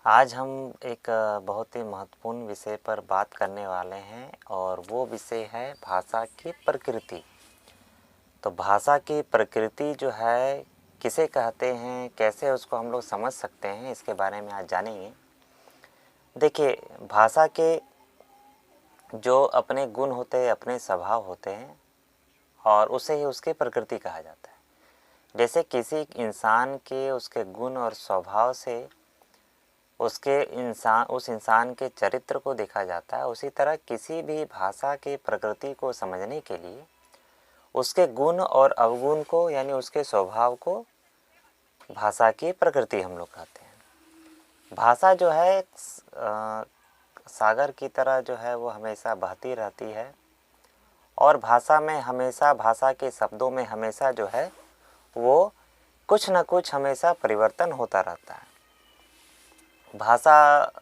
आज हम एक बहुत ही महत्वपूर्ण विषय पर बात करने वाले हैं और वो विषय है भाषा की प्रकृति। तो भाषा की प्रकृति जो है किसे कहते हैं, कैसे उसको हम लोग समझ सकते हैं, इसके बारे में आज जानेंगे। देखिए, भाषा के जो अपने गुण होते हैं, अपने स्वभाव होते हैं और उसे ही उसकी प्रकृति कहा जाता है। जैसे किसी इंसान के उसके गुण और स्वभाव से उस इंसान के चरित्र को देखा जाता है, उसी तरह किसी भी भाषा की प्रकृति को समझने के लिए उसके गुण और अवगुण को यानी उसके स्वभाव को भाषा की प्रकृति हम लोग कहते हैं। भाषा जो है सागर की तरह जो है वो हमेशा बहती रहती है और भाषा में हमेशा, भाषा के शब्दों में हमेशा जो है वो कुछ न कुछ हमेशा परिवर्तन होता रहता है। भाषा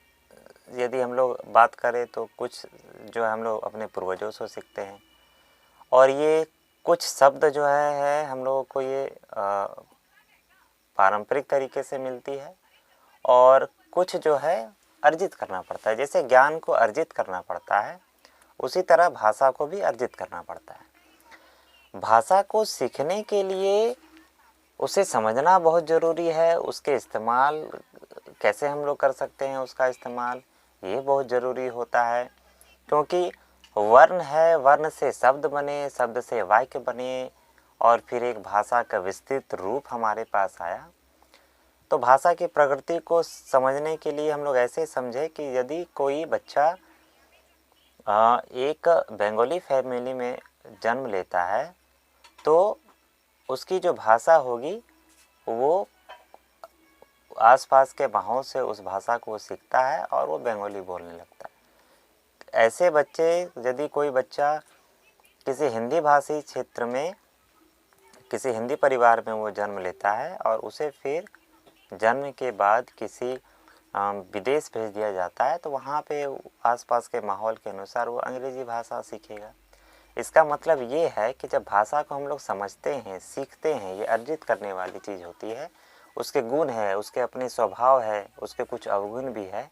यदि हम लोग बात करें तो कुछ जो है हम लोग अपने पूर्वजों से सीखते हैं और ये कुछ शब्द जो है हम लोगों को ये पारंपरिक तरीके से मिलती है और कुछ जो है अर्जित करना पड़ता है। जैसे ज्ञान को अर्जित करना पड़ता है, उसी तरह भाषा को भी अर्जित करना पड़ता है। भाषा को सीखने के लिए उसे समझना बहुत ज़रूरी है। उसके इस्तेमाल कैसे हम लोग कर सकते हैं, उसका इस्तेमाल ये बहुत ज़रूरी होता है, क्योंकि वर्ण है, वर्ण से शब्द बने, शब्द से वाक्य बने और फिर एक भाषा का विस्तृत रूप हमारे पास आया। तो भाषा की प्रकृति को समझने के लिए हम लोग ऐसे समझे कि यदि कोई बच्चा एक बंगाली फैमिली में जन्म लेता है तो उसकी जो भाषा होगी वो आसपास के माहौल से उस भाषा को सीखता है और वो बंगाली बोलने लगता है। ऐसे बच्चे, यदि कोई बच्चा किसी हिंदी भाषी क्षेत्र में, किसी हिंदी परिवार में वो जन्म लेता है और उसे फिर जन्म के बाद किसी विदेश भेज दिया जाता है तो वहाँ पे आसपास के माहौल के अनुसार वो अंग्रेज़ी भाषा सीखेगा। इसका मतलब ये है कि जब भाषा को हम लोग समझते हैं, सीखते हैं, ये अर्जित करने वाली चीज़ होती है। उसके गुण है, उसके अपने स्वभाव है, उसके कुछ अवगुण भी है।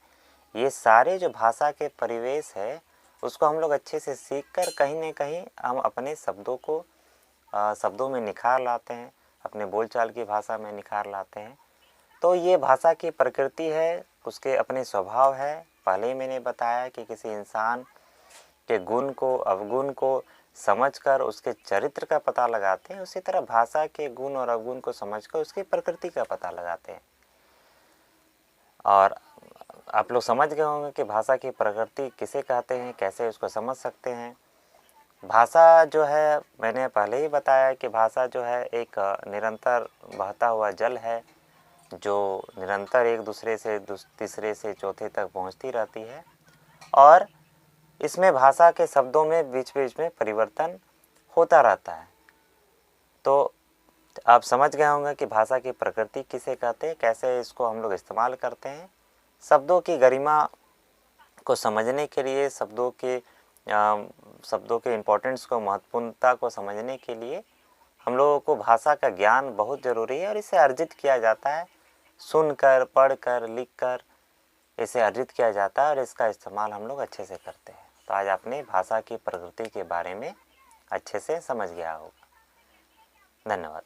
ये सारे जो भाषा के परिवेश है उसको हम लोग अच्छे से सीख कर कहीं न कहीं हम अपने शब्दों में निखार लाते हैं, अपने बोलचाल की भाषा में निखार लाते हैं। तो ये भाषा की प्रकृति है, उसके अपने स्वभाव है। पहले ही मैंने बताया कि किसी इंसान के गुण को, अवगुण को समझकर उसके चरित्र का पता लगाते हैं, उसी तरह भाषा के गुण और अवगुण को समझकर उसकी प्रकृति का पता लगाते हैं। और आप लोग समझ गए होंगे कि भाषा की प्रकृति किसे कहते हैं, कैसे उसको समझ सकते हैं। भाषा जो है, मैंने पहले ही बताया कि भाषा जो है एक निरंतर बहता हुआ जल है जो निरंतर एक दूसरे से तीसरे से चौथे तक पहुंचती रहती है और इसमें भाषा के शब्दों में बीच बीच में परिवर्तन होता रहता है। तो आप समझ गए होंगे कि भाषा की प्रकृति किसे कहते हैं, कैसे इसको हम लोग इस्तेमाल करते हैं। शब्दों की गरिमा को समझने के लिए, शब्दों के इम्पोर्टेंस को, महत्वपूर्णता को समझने के लिए हम लोगों को भाषा का ज्ञान बहुत ज़रूरी है और इसे अर्जित किया जाता है। सुनकर, पढ़कर, लिखकर इसे अर्जित किया जाता है और इसका इस्तेमाल हम लोग अच्छे से करते हैं। तो आज आपने भाषा की प्रकृति के बारे में अच्छे से समझ गया होगा। धन्यवाद।